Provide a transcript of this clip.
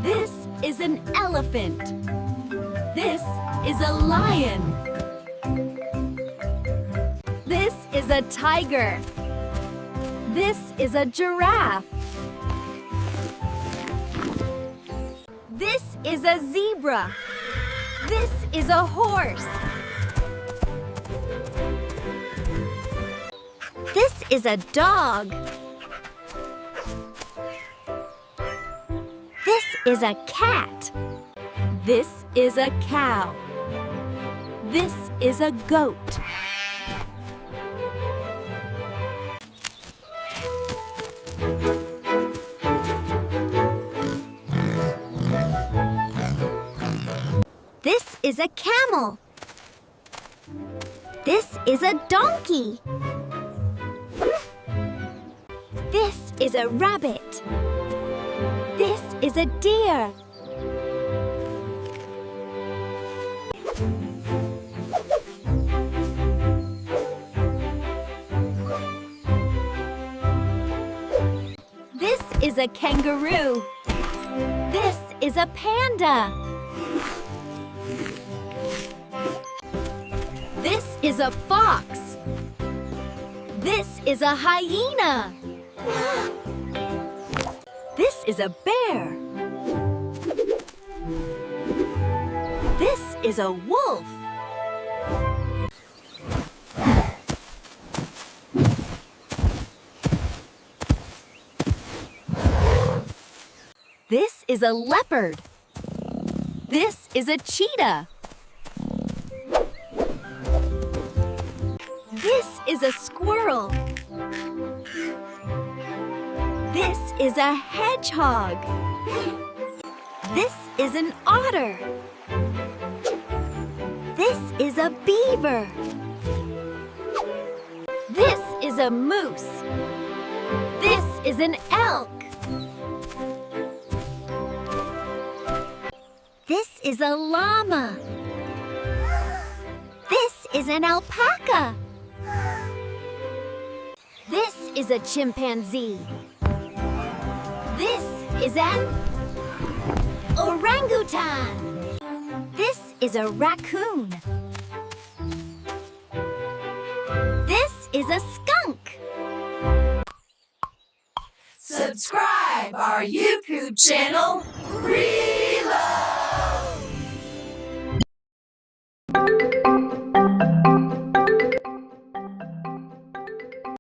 This is an elephant. This is a lion. This is a tiger. This is a giraffe. This is a zebra. This is a horse. This is a dog. This is a cat. This is a cow. This is a goat. This is a camel. This is a donkey. This is a rabbit. This is a deer. This is a kangaroo. This is a panda. This is a fox. This is a hyena. This is a bear. This is a wolf. This is a leopard. This is a cheetah. This is a squirrel. This is a hedgehog. This is an otter. This is a beaver. This is a moose. This is an elk. This is a llama. This is an alpaca. This is a chimpanzee. This is an orangutan. This is a raccoon. This is a skunk. Subscribe our YouTube channel, Reelo.